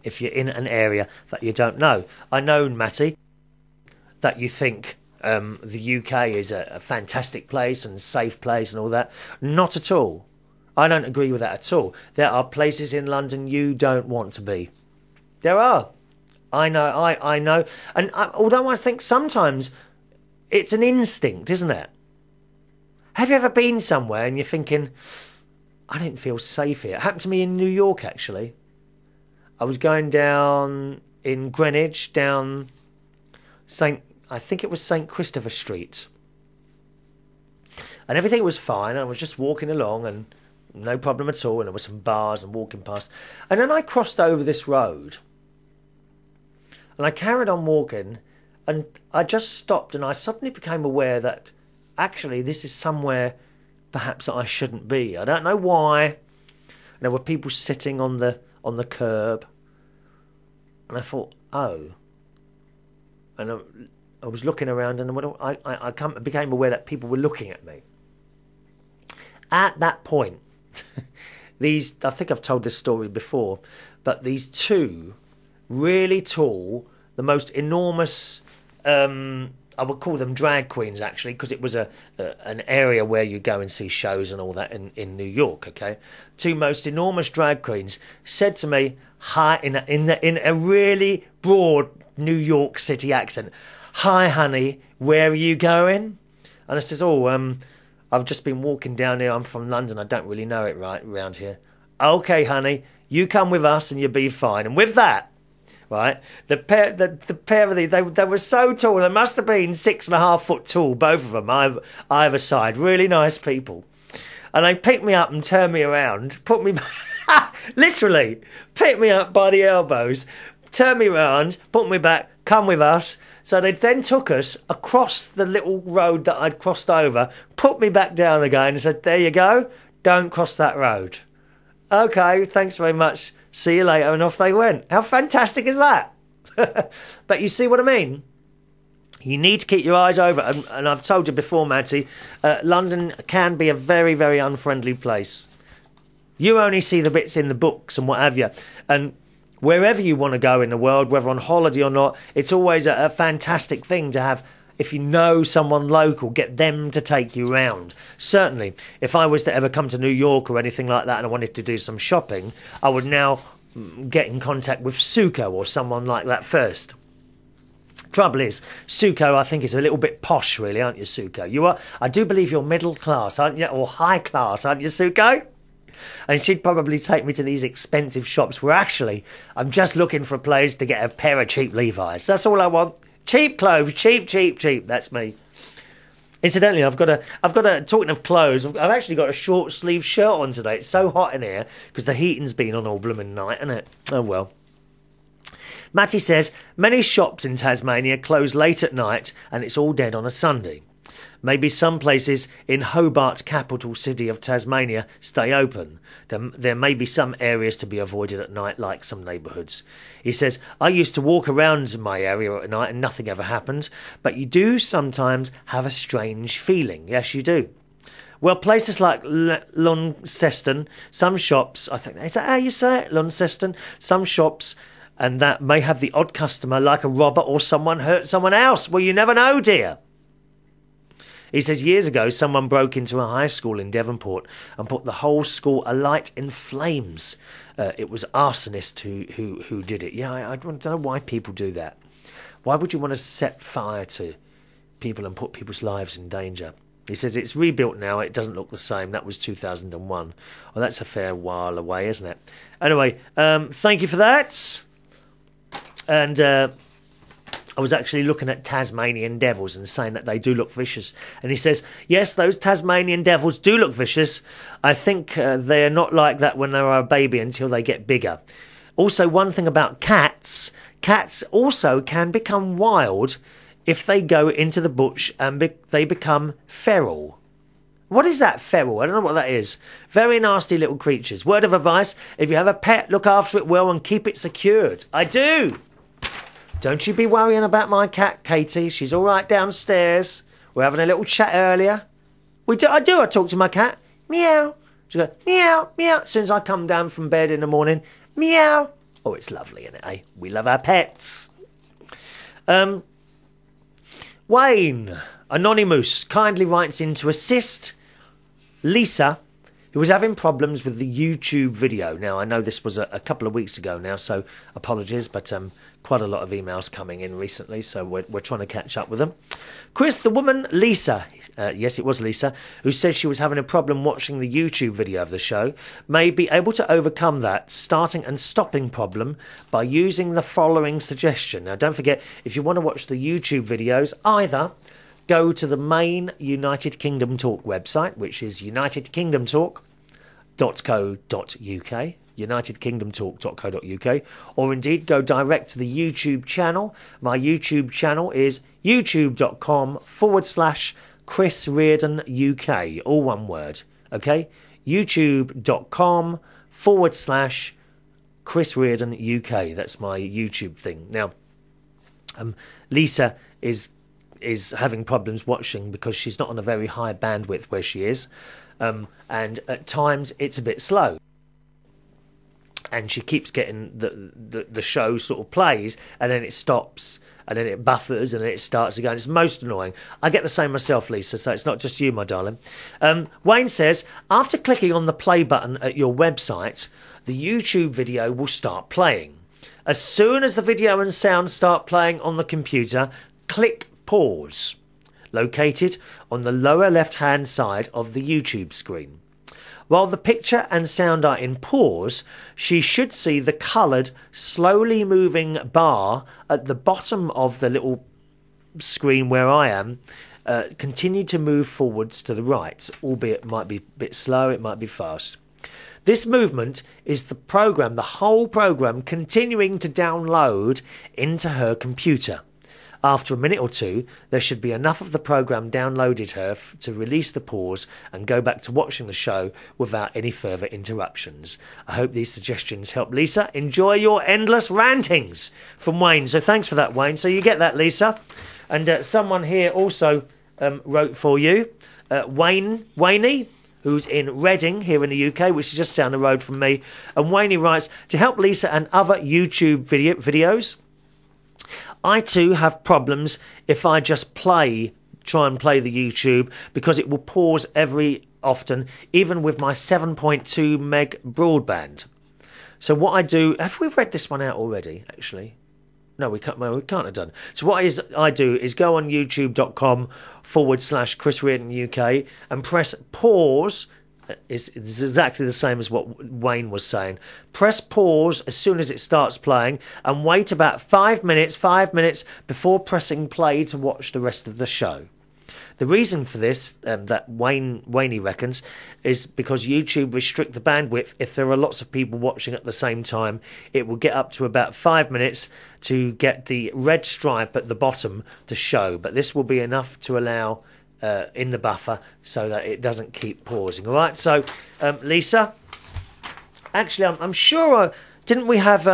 if you're in an area that you don't know. I know, Matty, that you think the UK is a fantastic place and safe place and all that. Not at all. I don't agree with that at all. There are places in London you don't want to be. There are. I know. I know. And although I think sometimes it's an instinct, isn't it? Have you ever been somewhere and you're thinking, I don't feel safe here? It happened to me in New York, actually. I was going down in Greenwich, down I think it was St. Christopher Street. And everything was fine. I was just walking along and no problem at all. And there were some bars and walking past. And then I crossed over this road. And I carried on walking. And I just stopped and I suddenly became aware that actually this is somewhere perhaps that I shouldn't be. I don't know why. There were people sitting on the curb. And I thought, oh. And I was looking around and I became aware that people were looking at me. At that point, I think I've told this story before, but these two really tall, the most enormous I would call them drag queens, actually, because it was an area where you go and see shows and all that in New York, okay? Two most enormous drag queens said to me, hi, in a really broad New York City accent, "Hi, honey, where are you going?" And I says, "Oh, I've just been walking down here. I'm from London. I don't really know it right around here." "Okay, honey, you come with us and you'll be fine." And with that, right, the pair of these, they were so tall. They must have been 6.5 foot tall, both of them, either side. Really nice people. And they picked me up and turned me around, put me, literally, picked me up by the elbows, turned me around, put me back, "Come with us." So they then took us across the little road that I'd crossed over, put me back down again and said, "There you go, don't cross that road." "Okay, thanks very much. See you later," and off they went. How fantastic is that? But you see what I mean? You need to keep your eyes open. And I've told you before, Matty, London can be a very, very unfriendly place. You only see the bits in the books and what have you. And wherever you want to go in the world, whether on holiday or not, it's always a fantastic thing to have. If you know someone local, get them to take you round. Certainly, if I was to ever come to New York or anything like that and I wanted to do some shopping, I would now get in contact with Suko or someone like that first. Trouble is, Suko, I think, is a little bit posh, really, aren't you, Suko? You are. I do believe you're middle class, aren't you? Or high class, aren't you, Suko? And she'd probably take me to these expensive shops where actually I'm just looking for a place to get a pair of cheap Levi's. That's all I want. Cheap clothes, cheap, cheap, cheap. That's me. Incidentally, I've got a. Talking of clothes, I've actually got a short sleeve shirt on today. It's so hot in here because the heating's been on all blooming night, isn't it? Oh well. Matty says many shops in Tasmania close late at night, and it's all dead on a Sunday. Maybe some places in Hobart, capital city of Tasmania, stay open. There may be some areas to be avoided at night, like some neighbourhoods. He says, "I used to walk around my area at night and nothing ever happened, but you do sometimes have a strange feeling." Yes, you do. Well, places like Launceston, some shops, I think, is that how you say it? Launceston? Some shops, and that may have the odd customer, like a robber or someone hurt someone else. Well, you never know, dear. He says years ago someone broke into a high school in Devonport and put the whole school alight in flames. It was arsonists who did it. Yeah, I don't know why people do that. Why would you want to set fire to people and put people's lives in danger? He says it's rebuilt now. It doesn't look the same. That was 2001. Well, that's a fair while away, isn't it? Anyway, thank you for that. And I was actually looking at Tasmanian devils and saying that they do look vicious. And he says, yes, those Tasmanian devils do look vicious. I think they're not like that when they're a baby until they get bigger. Also, one thing about cats also can become wild if they go into the bush and they become feral. What is that, feral? I don't know what that is. Very nasty little creatures. Word of advice, if you have a pet, look after it well and keep it secured. I do. Don't you be worrying about my cat, Katie. She's all right downstairs. We're having a little chat earlier. I talk to my cat. Meow. She goes, meow, meow. As soon as I come down from bed in the morning, meow. Oh, it's lovely, isn't it, eh? We love our pets. Wayne, Anonymous, kindly writes in to assist Lisa, who was having problems with the YouTube video. Now, I know this was a couple of weeks ago now, so apologies, but quite a lot of emails coming in recently, so we're trying to catch up with them. Chris, the woman Lisa, yes, it was Lisa, who said she was having a problem watching the YouTube video of the show, may be able to overcome that starting and stopping problem by using the following suggestion. Now, don't forget, if you want to watch the YouTube videos, either go to the main United Kingdom Talk website, which is unitedkingdomtalk.co.uk, unitedkingdomtalk.co.uk, or indeed go direct to the YouTube channel. My YouTube channel is youtube.com/Chris Reardon UK, all one word, okay? youtube.com/Chris Reardon UK. That's my YouTube thing. Now, Lisa is having problems watching because she's not on a very high bandwidth where she is, and at times it's a bit slow. and she keeps getting the show sort of plays, and then it stops, and then it buffers, and then it starts again. It's most annoying. I get the same myself, Lisa, so it's not just you, my darling. Wayne says, after clicking on the play button at your website, the YouTube video will start playing. As soon as the video and sound start playing on the computer, click pause, located on the lower left-hand side of the YouTube screen. While the picture and sound are in pause, she should see the coloured, slowly moving bar at the bottom of the little screen where I am continue to move forwards to the right, albeit it might be a bit slow, it might be fast. This movement is the program, the whole program, continuing to download into her computer. After a minute or two, there should be enough of the program downloaded her to release the pause and go back to watching the show without any further interruptions. I hope these suggestions help, Lisa. Enjoy your endless rantings, from Wayne. So thanks for that, Wayne. So you get that, Lisa. And someone here also wrote for you, Wayne, who's in Reading here in the UK, which is just down the road from me. And Wayne writes, to help Lisa and other YouTube videos, I too have problems if I just try and play the YouTube, because it will pause every often, even with my 7.2 meg broadband. So what I do, have we read this one out already, actually? No, we can't have done. So what I do is go on youtube.com/Chris Reardon UK and press pause. It's exactly the same as what Wayne was saying. Press pause as soon as it starts playing and wait about 5 minutes before pressing play to watch the rest of the show. The reason for this, that Wayne reckons, is because YouTube restrict the bandwidth. If there are lots of people watching at the same time, it will get up to about 5 minutes to get the red stripe at the bottom to show. But this will be enough to allow in the buffer so that it doesn't keep pausing. All right, so Lisa, actually I'm sure didn't we have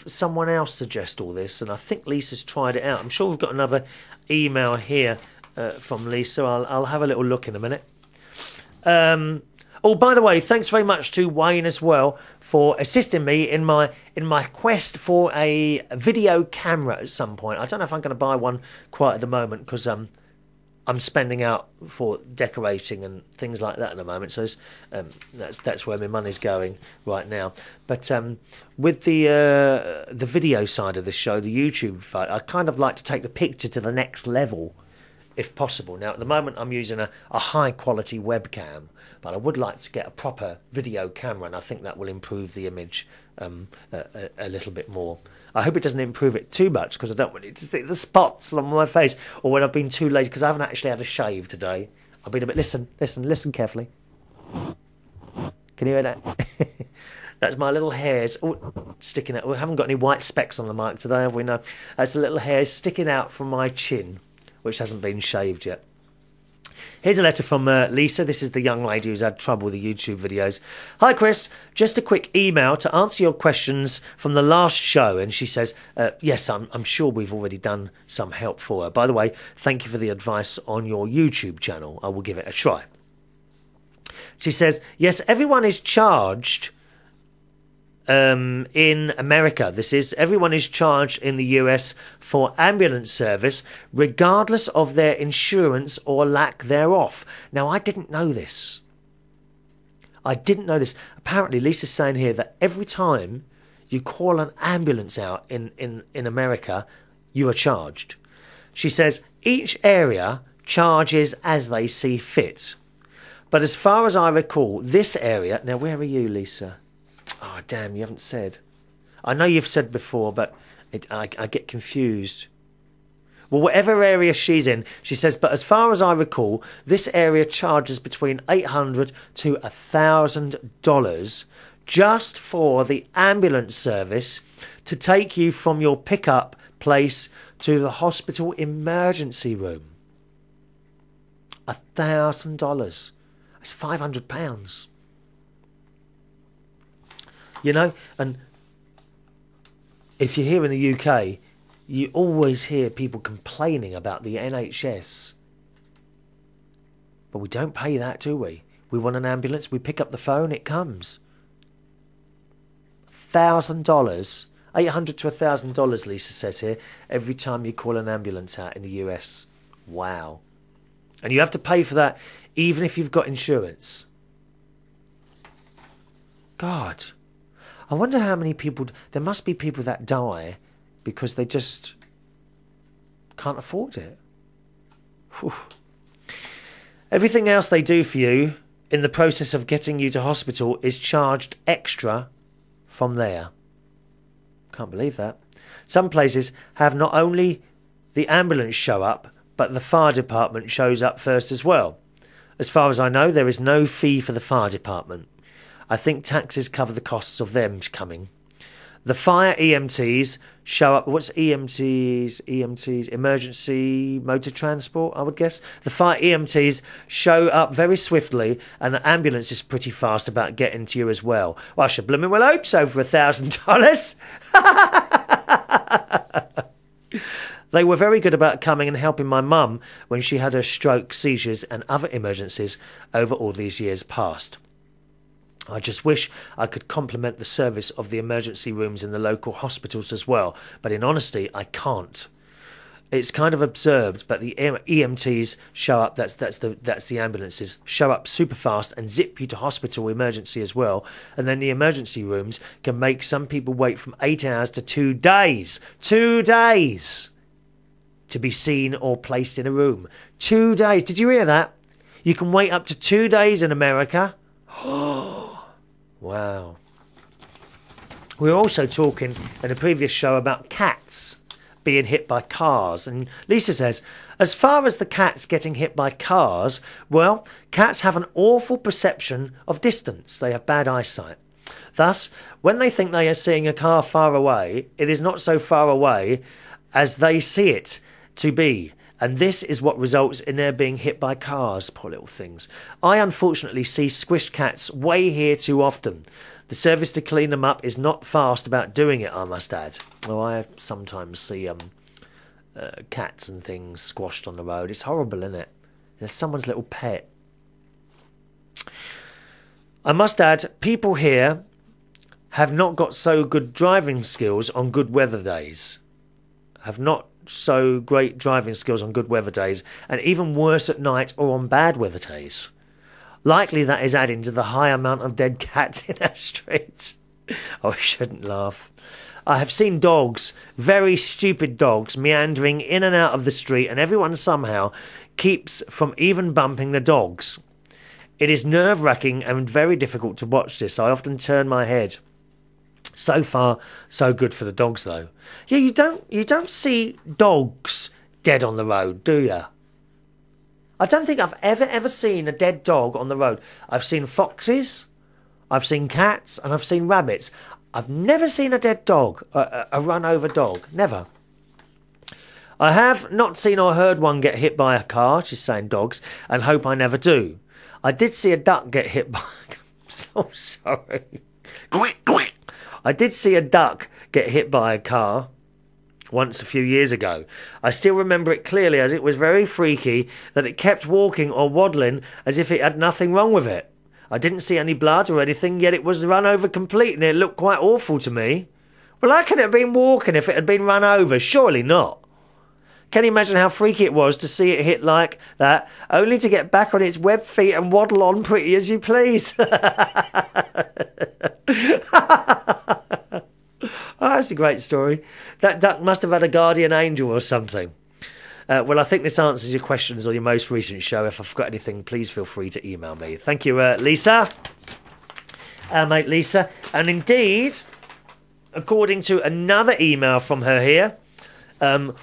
someone else suggest all this, and I think Lisa's tried it out. I'm sure we've got another email here from Lisa. I'll have a little look in a minute. Oh, by the way, thanks very much to Wayne as well for assisting me in my quest for a video camera at some point. I don't know if I'm going to buy one quite at the moment, because I'm spending out for decorating and things like that at the moment. So that's where my money's going right now. But with the video side of the show, the YouTube side, I kind of like to take the picture to the next level, if possible. Now, at the moment, I'm using a high-quality webcam, but I would like to get a proper video camera, and I think that will improve the image a little bit more. I hope it doesn't improve it too much, because I don't want you to see the spots on my face, or when I've been too lazy, because I haven't actually had a shave today. I've been a bit... Listen carefully. Can you hear that? That's my little hairs sticking out. We haven't got any white specks on the mic today, have we? No. That's the little hairs sticking out from my chin, which hasn't been shaved yet. Here's a letter from Lisa. This is the young lady who's had trouble with the YouTube videos. Hi, Chris. Just a quick email to answer your questions from the last show. And she says, yes, I'm sure we've already done some help for her. By the way, thank you for the advice on your YouTube channel. I will give it a try. She says, yes, everyone is charged in America. Everyone is charged in the US for ambulance service, regardless of their insurance or lack thereof. Now, I didn't know this. Apparently, Lisa's saying here that every time you call an ambulance out in America, you are charged. She says each area charges as they see fit. But as far as I recall, this area... Now, where are you, Lisa? Oh, damn, you haven't said. I know you've said before, but I get confused. Well, whatever area she's in, she says, but as far as I recall, this area charges between $800 to $1,000 just for the ambulance service to take you from your pickup place to the hospital emergency room. $1,000. That's £500. You know, and if you're here in the UK, you always hear people complaining about the NHS. But we don't pay that, do we? We want an ambulance. We pick up the phone. It comes. $1,000, $800 to $1,000, Lisa says here, every time you call an ambulance out in the US. Wow. And you have to pay for that even if you've got insurance. God. I wonder how many people... There must be people that die because they just can't afford it. Whew. Everything else they do for you in the process of getting you to hospital is charged extra from there. Can't believe that. Some places have not only the ambulance show up, but the fire department shows up first as well. As far as I know, there is no fee for the fire department. I think taxes cover the costs of them coming. The fire EMTs show up... What's EMTs? EMTs? Emergency motor transport, I would guess. The fire EMTs show up very swiftly, and the ambulance is pretty fast about getting to you as well. Well, I should blooming well hope so for $1,000. They were very good about coming and helping my mum when she had her stroke, seizures and other emergencies over all these years past. I just wish I could compliment the service of the emergency rooms in the local hospitals as well, but in honesty, I can't. It's kind of absurd, but the EMTs show up, that's the ambulances, show up super fast and zip you to hospital emergency as well, and then the emergency rooms can make some people wait from 8 hours to 2 days. 2 days! To be seen or placed in a room. 2 days. Did you hear that? You can wait up to 2 days in America. Wow. We were also talking in a previous show about cats being hit by cars. And Lisa says, as far as the cats getting hit by cars, well, cats have an awful perception of distance. They have bad eyesight. Thus, when they think they are seeing a car far away, it is not so far away as they see it to be. And this is what results in their being hit by cars, poor little things. I unfortunately see squished cats way here too often. The service to clean them up is not fast about doing it, I must add. Oh, I sometimes see cats and things squashed on the road. It's horrible, isn't it? There's someone's little pet. I must add, people here have not got so good driving skills on good weather days. Have not so great driving skills on good weather days, and even worse at night or on bad weather days. Likely that is adding to the high amount of dead cats in our streets. Oh, I shouldn't laugh. I have seen dogs, very stupid dogs, meandering in and out of the street, and everyone somehow keeps from even bumping the dogs. It is nerve-wracking and very difficult to watch this. I often turn my head. So far, so good for the dogs, though. Yeah, you don't see dogs dead on the road, do you? I don't think I've ever seen a dead dog on the road. I've seen foxes, I've seen cats, and I've seen rabbits. I've never seen a dead dog, a run-over dog. Never. I have not seen or heard one get hit by a car, she's saying dogs, and hope I never do. I did see a duck get hit by... I'm so sorry. I did see a duck get hit by a car once a few years ago. I still remember it clearly as it was very freaky that it kept walking or waddling as if it had nothing wrong with it. I didn't see any blood or anything, yet it was run over complete and it looked quite awful to me. Well, how can it have been walking if it had been run over? Surely not. Can you imagine how freaky it was to see it hit like that, only to get back on its webbed feet and waddle on pretty as you please? Oh, that's a great story. That duck must have had a guardian angel or something. Well, I think this answers your questions on your most recent show. If I forgot anything, please feel free to email me. Thank you, Lisa. Mate Lisa. And indeed, according to another email from her here,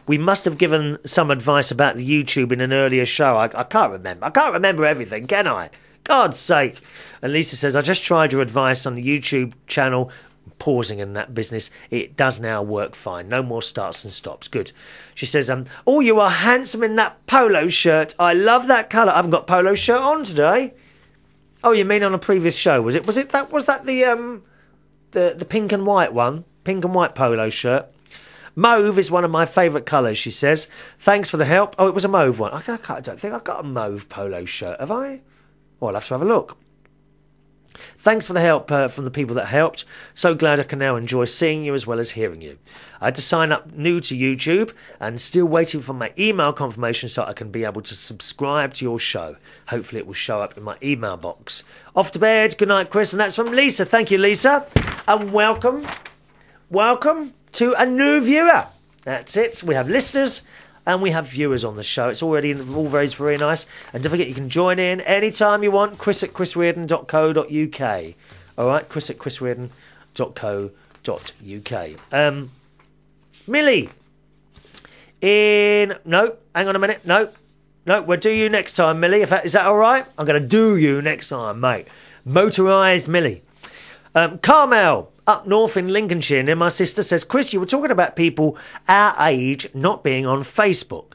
we must have given some advice about the YouTube in an earlier show. I can't remember. I can't remember everything, can I? God's sake. And Lisa says, I just tried your advice on the YouTube channel. Pausing in that business. It does now work fine. No more starts and stops. Good. She says, oh, you are handsome in that polo shirt. I love that colour. I haven't got polo shirt on today. Oh, you mean on a previous show? Was that the pink and white one? Pink and white polo shirt. Mauve is one of my favourite colours, she says. Thanks for the help. Oh, it was a mauve one. I don't think I've got a mauve polo shirt, have I? Oh, I'll have to have a look. Thanks for the help from the people that helped. So glad I can now enjoy seeing you as well as hearing you. I had to sign up new to YouTube and still waiting for my email confirmation so I can be able to subscribe to your show. Hopefully it will show up in my email box. Off to bed. Good night, Chris. And that's from Lisa. Thank you, Lisa. And welcome to a new viewer. That's it. We have listeners and we have viewers on the show. It's already all very nice. And don't forget, you can join in anytime you want. Chris at chrisreardon.co.uk. All right, Chris at chrisreardon.co.uk. Millie. No, hang on a minute. No, we'll do you next time, Millie. Is that all right? I'm going to do you next time, mate. Motorised Millie. Carmel. Up north in Lincolnshire, near my sister, says, Chris, you were talking about people our age not being on Facebook.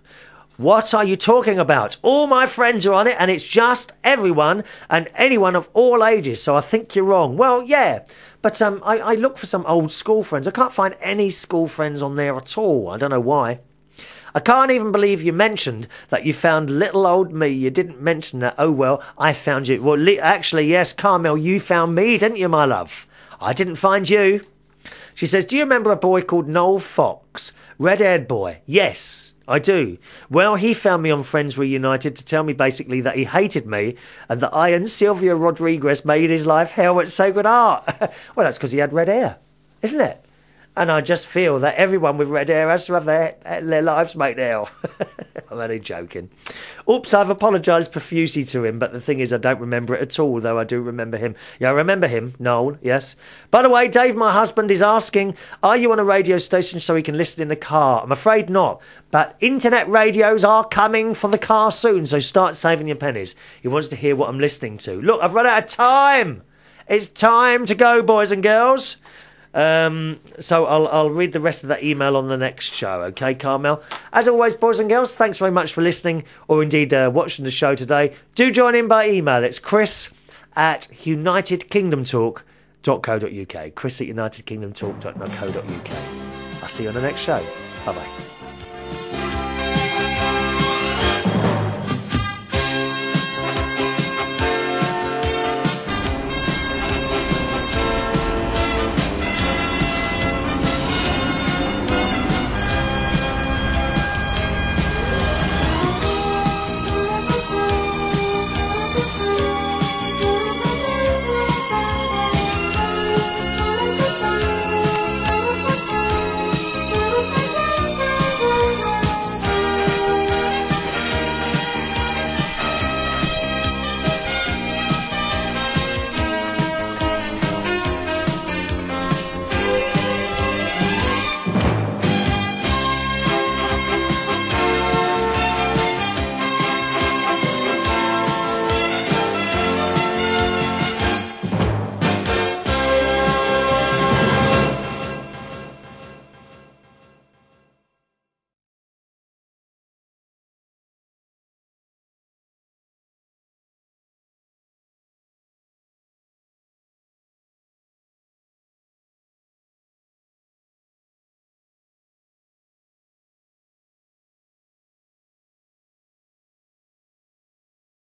What are you talking about? All my friends are on it and it's just everyone and anyone of all ages, so I think you're wrong. Well, yeah, but I look for some old school friends. I can't find any school friends on there at all. I don't know why. I can't even believe you mentioned that you found little old me. You didn't mention that. Oh, well, I found you. Well, actually, yes, Carmel, you found me, didn't you, my love? I didn't find you. She says, do you remember a boy called Noel Fox? Red-haired boy. Yes, I do. Well, he found me on Friends Reunited to tell me basically that he hated me and that I and Sylvia Rodriguez made his life hell at Sacred Heart. Well, that's because he had red hair, isn't it? And I just feel that everyone with red hair has to have their lives made hell. I'm only joking. Oops, I've apologised profusely to him, but the thing is I don't remember it at all, though I do remember him. Yeah, I remember him, Noel, yes. By the way, Dave, my husband, is asking, are you on a radio station so he can listen in the car? I'm afraid not, but internet radios are coming for the car soon, so start saving your pennies. He wants to hear what I'm listening to. Look, I've run out of time. It's time to go, boys and girls. So I'll read the rest of that email on the next show, okay, Carmel? As always, boys and girls, thanks very much for listening or indeed watching the show today. Do join in by email. It's Chris at unitedkingdomtalk.co.uk. Chris at unitedkingdomtalk.co.uk. I'll see you on the next show. Bye-bye.